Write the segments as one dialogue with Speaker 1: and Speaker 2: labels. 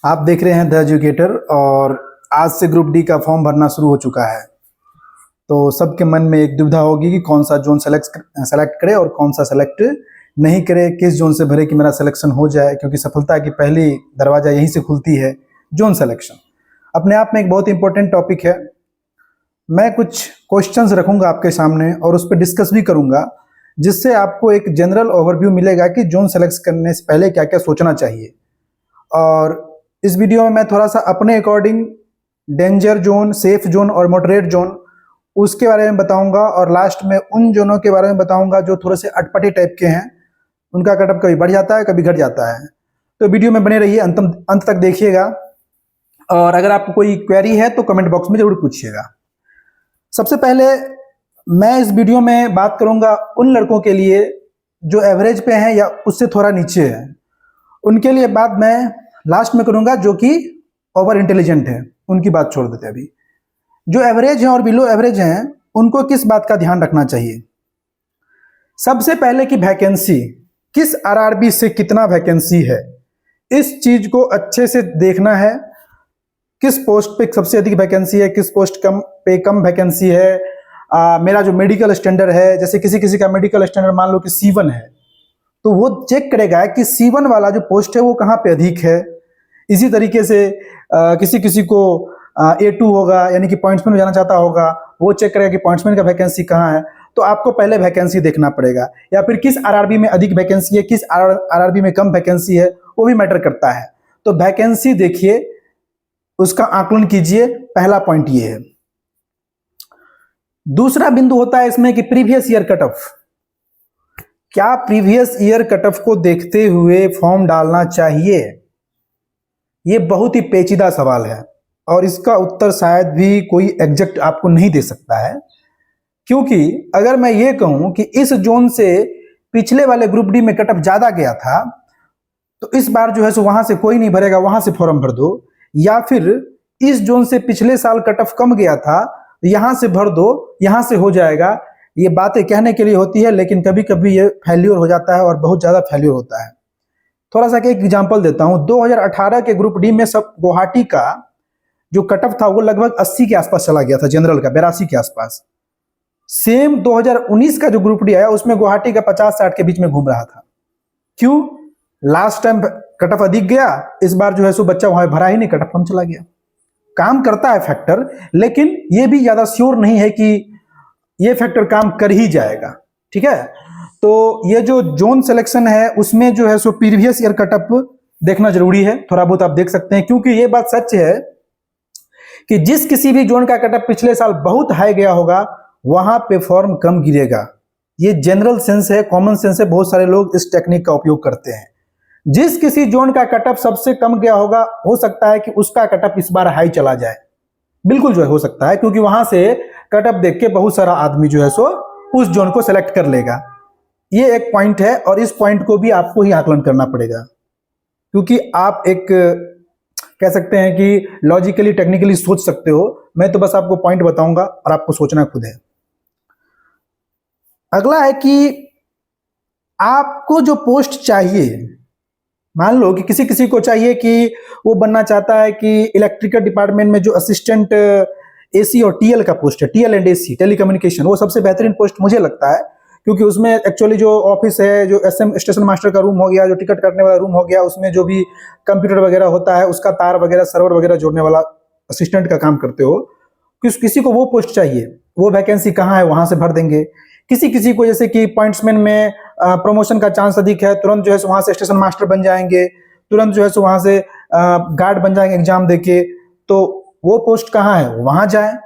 Speaker 1: आप देख रहे हैं द एजुकेटर और आज से ग्रुप डी का फॉर्म भरना शुरू हो चुका है। तो सबके मन में एक दुविधा होगी कि कौन सा जोन सेलेक्ट करे और कौन सा सेलेक्ट नहीं करे, किस जोन से भरे कि मेरा सिलेक्शन हो जाए, क्योंकि सफलता की पहली दरवाज़ा यहीं से खुलती है, जोन सिलेक्शन। अपने आप में एक बहुत इंपॉर्टेंट टॉपिक है। मैं कुछ क्वेश्चंस रखूंगा आपके सामने और उस पर डिस्कस भी करूंगा, जिससे आपको एक जनरल ओवरव्यू मिलेगा कि जोन सेलेक्ट करने से पहले क्या क्या सोचना चाहिए। और इस वीडियो में मैं थोड़ा सा अपने according danger zone, safe zone और मॉडरेट जोन उसके बारे में बताऊंगा, और लास्ट में उन जोनों के बारे में बताऊंगा जो थोड़े से अटपटे टाइप के हैं, उनका कटअप कभी बढ़ जाता है कभी घट जाता है। तो वीडियो में बने रहिए, अंत तक देखिएगा, और अगर आपको कोई क्वेरी है तो कमेंट बॉक्स में जरूर पूछिएगा। सबसे पहले मैं इस वीडियो में बात करूंगा उन लड़कों के लिए जो एवरेज पे हैं या उससे थोड़ा नीचे है, उनके लिए बात मैं लास्ट में करूंगा। जो कि ओवर इंटेलिजेंट है उनकी बात छोड़ देते हैं। अभी जो एवरेज हैं और बिलो एवरेज हैं उनको किस बात का ध्यान रखना चाहिए। सबसे पहले कि वैकेंसी, किस आरआरबी से कितना वैकेंसी है, इस चीज को अच्छे से देखना है। किस पोस्ट पे सबसे अधिक वैकेंसी है, किस पोस्ट पे कम वैकेंसी है। मेरा जो मेडिकल स्टैंडर्ड है, जैसे किसी किसी का मेडिकल स्टैंडर्ड मान लो कि C1 है, तो वो चेक करेगा कि C1 वाला जो पोस्ट है वो कहाँ पे अधिक है। इसी तरीके से किसी किसी को A2 होगा, यानी कि पॉइंट्समैन में जाना चाहता होगा, वो चेक करेगा कि पॉइंट्समैन का वैकेंसी कहाँ है। तो आपको पहले वैकेंसी देखना पड़ेगा, या फिर किस आरआरबी में अधिक वैकेंसी है, किस आरआरबी में कम वैकेंसी है, वो भी मैटर करता है। तो वैकेंसी देखिए, उसका आकलन कीजिए, पहला पॉइंट ये है। दूसरा बिंदु होता है इसमें कि प्रीवियस ईयर कट ऑफ। क्या प्रीवियस ईयर कट ऑफ को देखते हुए फॉर्म डालना चाहिए? ये बहुत ही पेचीदा सवाल है और इसका उत्तर शायद भी कोई एग्जैक्ट आपको नहीं दे सकता है। क्योंकि अगर मैं ये कहूं कि इस जोन से पिछले वाले ग्रुप डी में कट ऑफ ज्यादा गया था, तो इस बार जो है सो वहां से कोई नहीं भरेगा, वहां से फॉर्म भर दो। या फिर इस जोन से पिछले साल कट ऑफ कम गया था, यहां से भर दो, यहां से हो जाएगा। ये बातें कहने के लिए होती है, लेकिन कभी कभी ये फेल्योर हो जाता है और बहुत ज्यादा फेल्योर होता है। थोड़ा सा एक एग्जांपल देता हूं। 2018 के ग्रुप डी में सब गुवाहाटी का जो कट ऑफ था वो लगभग 80 के आसपास चला गया था, जनरल का 82 के आसपास। सेम 2019 का जो ग्रुप डी आया उसमें गुवाहाटी का 50-60 के बीच में घूम रहा था। क्यों? लास्ट टाइम कट ऑफ अधिक गया, इस बार जो है सो बच्चा वहां भरा ही नहीं, कट ऑफ कम चला गया। काम करता है फैक्टर, लेकिन ये भी ज्यादा श्योर नहीं है कि ये फैक्टर काम कर ही जाएगा। ठीक है, तो ये जो जोन सिलेक्शन है उसमें जो है so previous year cut off देखना जरूरी है। थोड़ा बहुत आप देख सकते हैं, क्योंकि ये बात सच है कि जिस किसी भी जोन का कट ऑफ पिछले साल बहुत हाई गया होगा, वहां पे फॉर्म कम गिरेगा। ये जनरल सेंस है, कॉमन सेंस है, बहुत सारे लोग इस टेक्निक का उपयोग करते हैं। जिस किसी जोन का कट ऑफ सबसे कम गया होगा, हो सकता है कि उसका कट ऑफ इस बार हाई चला जाए। बिल्कुल जो है हो सकता है, क्योंकि वहां से कट ऑफ देख के बहुत सारा आदमी जो है सो उस जोन को सेलेक्ट कर लेगा। ये एक पॉइंट है, और इस पॉइंट को भी आपको ही आकलन करना पड़ेगा, क्योंकि आप एक कह सकते हैं कि लॉजिकली टेक्निकली सोच सकते हो। मैं तो बस आपको पॉइंट बताऊंगा और आपको सोचना खुद है। अगला है कि आपको जो पोस्ट चाहिए, मान लो कि किसी किसी को चाहिए कि वो बनना चाहता है कि इलेक्ट्रिकल डिपार्टमेंट में जो असिस्टेंट AC और TL का पोस्ट है, TL एंड AC टेलीकम्युनिकेशन, वो सबसे बेहतरीन पोस्ट मुझे लगता है। क्योंकि उसमें एक्चुअली जो ऑफिस है, जो SM स्टेशन मास्टर का रूम हो गया, जो टिकट काटने वाला रूम हो गया, उसमें जो भी कंप्यूटर वगैरह होता है, उसका तार वगैरह, सर्वर वगैरह जोड़ने वाला असिस्टेंट का काम करते हो, किसी को वो पोस्ट चाहिए, वो वैकेंसी कहाँ है, वहां से भर देंगे। किसी किसी को जैसे कि पॉइंट्समैन में प्रमोशन का चांस अधिक है, तुरंत जो है वहां से स्टेशन मास्टर बन जाएंगे, तुरंत जो है वहां से गार्ड बन जाएंगे एग्जाम देके, तो वो पोस्ट कहाँ है, वहां जाए।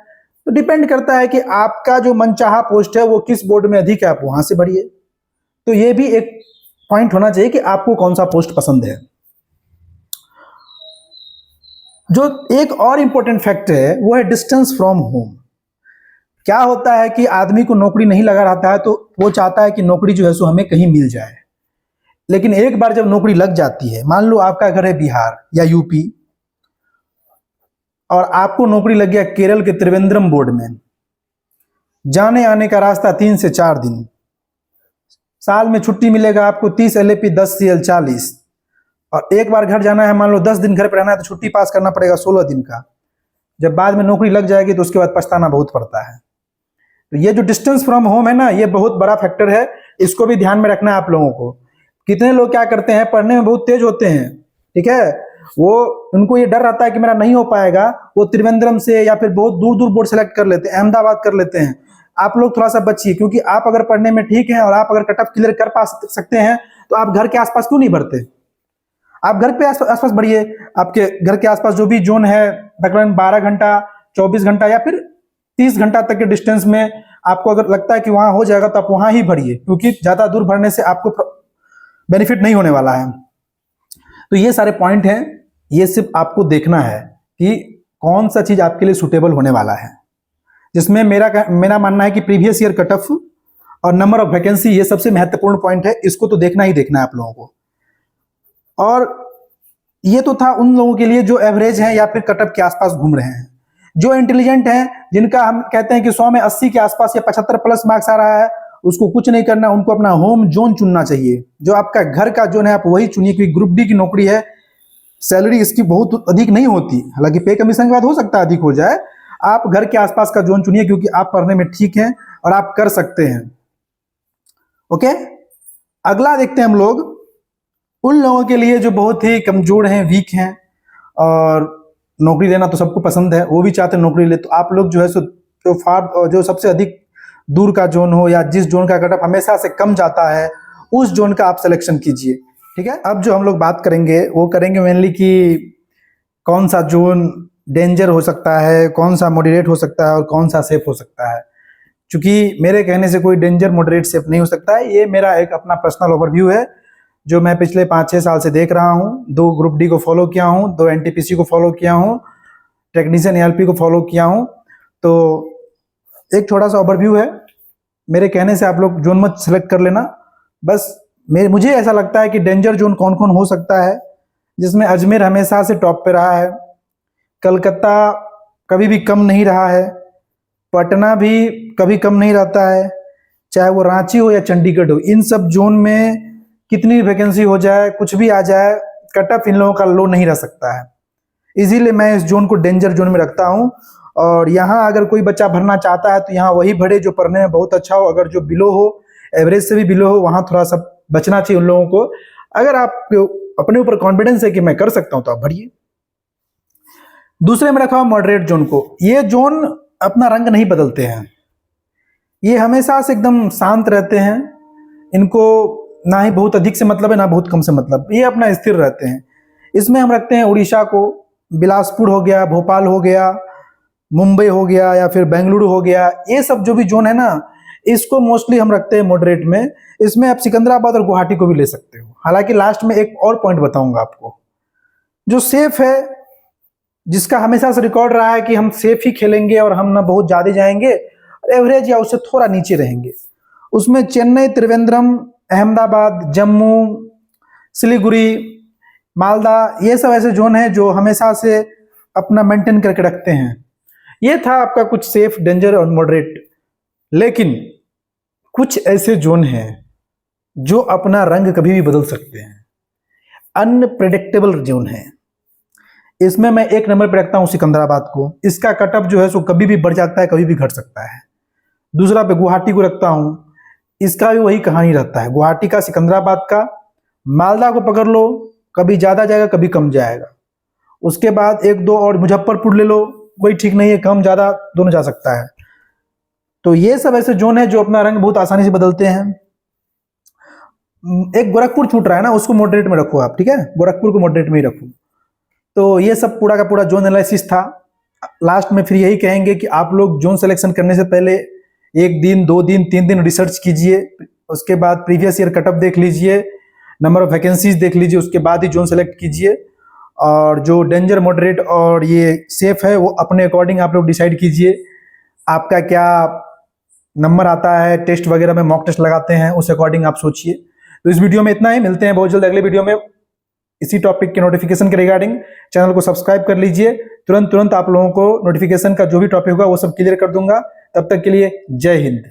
Speaker 1: तो डिपेंड करता है कि आपका जो मनचाहा पोस्ट है वो किस बोर्ड में अधिक है, आप वहां से भरिए। तो ये भी एक पॉइंट होना चाहिए कि आपको कौन सा पोस्ट पसंद है। जो एक और इंपॉर्टेंट फैक्टर है वो है डिस्टेंस फ्रॉम होम। क्या होता है कि आदमी को नौकरी नहीं लगा रहता है, तो वो चाहता है कि नौकरी जो है सो हमें कहीं मिल जाए। लेकिन एक बार जब नौकरी लग जाती है, मान लो आपका घर है बिहार या यूपी, और आपको नौकरी लग गया केरल के त्रिवेंद्रम बोर्ड में, जाने आने का रास्ता 3 से 4 दिन, साल में छुट्टी मिलेगा आपको 30 LAP, 10 CL, 40, और एक बार घर जाना है, मान लो 10 दिन घर पे रहना है, तो छुट्टी पास करना पड़ेगा 16 दिन का। जब बाद में नौकरी लग जाएगी तो उसके बाद पछताना बहुत पड़ता है। तो ये जो डिस्टेंस फ्रॉम होम है ना, ये बहुत बड़ा फैक्टर है, इसको भी ध्यान में रखना है आप लोगों को। कितने लोग क्या करते हैं, पढ़ने में बहुत तेज होते हैं, ठीक है, वो उनको ये डर रहता है कि मेरा नहीं हो पाएगा, वो त्रिवेंद्रम से या फिर बहुत दूर दूर बोर्ड सेलेक्ट कर लेते हैं, अहमदाबाद कर लेते हैं। आप लोग थोड़ा सा बचिए, क्योंकि आप अगर पढ़ने में ठीक हैं और आप अगर कट ऑफ क्लियर कर पा सकते हैं तो आप घर के आसपास क्यों नहीं भरते। आप घर पे आसपास बढ़िए, आपके घर के आसपास जो भी जोन है तकरीबन 12 घंटा 24 घंटा या फिर 30 घंटा तक के डिस्टेंस में आपको अगर लगता है कि वहां हो जाएगा तो आप वहां ही भरिए, क्योंकि ज्यादा दूर भरने से आपको बेनिफिट नहीं होने वाला है। तो ये सारे पॉइंट हैं, ये सिर्फ आपको देखना है कि कौन सा चीज आपके लिए सुटेबल होने वाला है। जिसमें मेरा मानना है कि प्रीवियस ईयर कट ऑफ और नंबर ऑफ वैकेंसी, ये सबसे महत्वपूर्ण पॉइंट है, इसको तो देखना ही देखना है आप लोगों को। और ये तो था उन लोगों के लिए जो एवरेज हैं या फिर कट ऑफ के आसपास घूम रहे हैं। जो इंटेलिजेंट हैं, जिनका हम कहते हैं कि 100 में 80 के आसपास या 75 प्लस मार्क्स आ रहा है, उसको कुछ नहीं करना, उनको अपना होम जोन चुनना चाहिए। जो आपका घर का जोन है आप वही चुनिए, क्योंकि ग्रुप डी की नौकरी है, सैलरी इसकी बहुत अधिक नहीं होती, हालांकि पे कमीशन के बाद हो सकता है अधिक हो जाए। आप घर के आसपास का जोन चुनिए, क्योंकि आप पढ़ने में ठीक हैं और आप कर सकते हैं। ओके, अगला देखते हैं हम लोग उन लोगों के लिए जो बहुत ही कमजोर हैं, वीक हैं, और नौकरी लेना तो सबको पसंद है, वो भी चाहते हैं नौकरी ले। तो आप लोग जो है सो जो सबसे अधिक दूर का जोन हो या जिस जोन का कट ऑफ हमेशा से कम जाता है, उस जोन का आप सिलेक्शन कीजिए, ठीक है। अब जो हम लोग बात करेंगे वो करेंगे मेनली कि कौन सा जोन डेंजर हो सकता है, कौन सा मॉडरेट हो सकता है और कौन सा सेफ हो सकता है। क्योंकि मेरे कहने से कोई डेंजर मॉडरेट सेफ नहीं हो सकता है, ये मेरा एक अपना पर्सनल ओवरव्यू है जो मैं पिछले 5-6 साल से देख रहा हूँ। 2 ग्रुप डी को फॉलो किया हूँ, 2 एनटीपीसी को फॉलो किया हूँ, टेक्नीशियन एएलपी को फॉलो किया हूँ। तो एक छोटा सा ओवरव्यू है, मेरे कहने से आप लोग जोन मत सेलेक्ट कर लेना। बस मुझे ऐसा लगता है कि डेंजर जोन कौन कौन हो सकता है, जिसमें अजमेर हमेशा से टॉप पे रहा है, कलकत्ता कभी भी कम नहीं रहा है, पटना भी कभी कम नहीं रहता है, चाहे वो रांची हो या चंडीगढ़ हो। इन सब जोन में कितनी वैकेंसी हो जाए, कुछ भी आ जाए, कट ऑफ इन लोगों का लो नहीं रह सकता है। इसीलिए मैं इस जोन को डेंजर जोन में रखता हूं। और यहाँ अगर कोई बच्चा भरना चाहता है तो यहाँ वही भरे जो पढ़ने में बहुत अच्छा हो। अगर जो बिलो हो, एवरेज से भी बिलो हो, वहाँ थोड़ा सा बचना चाहिए उन लोगों को। अगर आप अपने ऊपर कॉन्फिडेंस है कि मैं कर सकता हूँ तो आप भरिए। दूसरे में रखा मॉडरेट जोन को। ये जोन अपना रंग नहीं बदलते हैं, ये हमेशा से एकदम शांत रहते हैं, इनको ना ही बहुत अधिक से मतलब है ना बहुत कम से मतलब, ये अपना स्थिर रहते हैं। इसमें हम रखते हैं उड़ीसा को, बिलासपुर हो गया, भोपाल हो गया, मुंबई हो गया या फिर बेंगलुरु हो गया। ये सब जो भी जोन है ना, इसको मोस्टली हम रखते हैं मॉडरेट में। इसमें आप सिकंदराबाद और गुवाहाटी को भी ले सकते हो। हालांकि लास्ट में एक और पॉइंट बताऊंगा आपको, जो सेफ है, जिसका हमेशा से रिकॉर्ड रहा है कि हम सेफ ही खेलेंगे और हम ना बहुत ज्यादा जाएंगे, एवरेज या उससे थोड़ा नीचे रहेंगे। उसमें चेन्नई, त्रिवेंद्रम, अहमदाबाद, जम्मू, सिलीगुड़ी, मालदा, ये सब ऐसे जोन हैं जो हमेशा से अपना मेंटेन करके रखते हैं। ये था आपका कुछ सेफ, डेंजर और मॉडरेट। लेकिन कुछ ऐसे जोन हैं जो अपना रंग कभी भी बदल सकते हैं, अनप्रेडिक्टेबल जोन है। इसमें मैं एक नंबर पर रखता हूं सिकंदराबाद को। इसका कटअप जो है सो कभी भी बढ़ जाता है, कभी भी घट सकता है। दूसरा पे गुवाहाटी को रखता हूं, इसका भी वही कहानी रहता है, गुवाहाटी का, सिकंदराबाद का। मालदा को पकड़ लो, कभी ज्यादा जाएगा कभी कम जाएगा। उसके बाद 1-2 और मुजफ्फरपुर ले लो, कोई ठीक नहीं है, कम ज्यादा दोनों जा सकता है। तो ये सब ऐसे जोन है जो अपना रंग बहुत आसानी से बदलते हैं। एक गोरखपुर छूट रहा है ना, उसको मॉडरेट में रखो आप, ठीक है, गोरखपुर को मॉडरेट में ही रखो। तो ये सब पूरा का पूरा जोन एनालिसिस था। लास्ट में फिर यही कहेंगे कि आप लोग जोन सिलेक्शन करने से पहले 1 दिन, 2 दिन, 3 दिन रिसर्च कीजिए। उसके बाद प्रीवियस ईयर कटअप देख लीजिए, नंबर ऑफ वैकेंसीज देख लीजिए, उसके बाद ही जोन सेलेक्ट कीजिए। और जो डेंजर, मॉडरेट और ये सेफ है वो अपने अकॉर्डिंग आप लोग डिसाइड कीजिए। आपका क्या नंबर आता है, टेस्ट वगैरह में मॉक टेस्ट लगाते हैं, उस अकॉर्डिंग आप सोचिए। तो इस वीडियो में इतना ही, मिलते हैं बहुत जल्द अगले वीडियो में इसी टॉपिक के नोटिफिकेशन के रिगार्डिंग। चैनल को सब्सक्राइब कर लीजिए, तुरंत आप लोगों को नोटिफिकेशन का जो भी टॉपिक होगा वो सब क्लियर कर दूंगा। तब तक के लिए जय हिंद।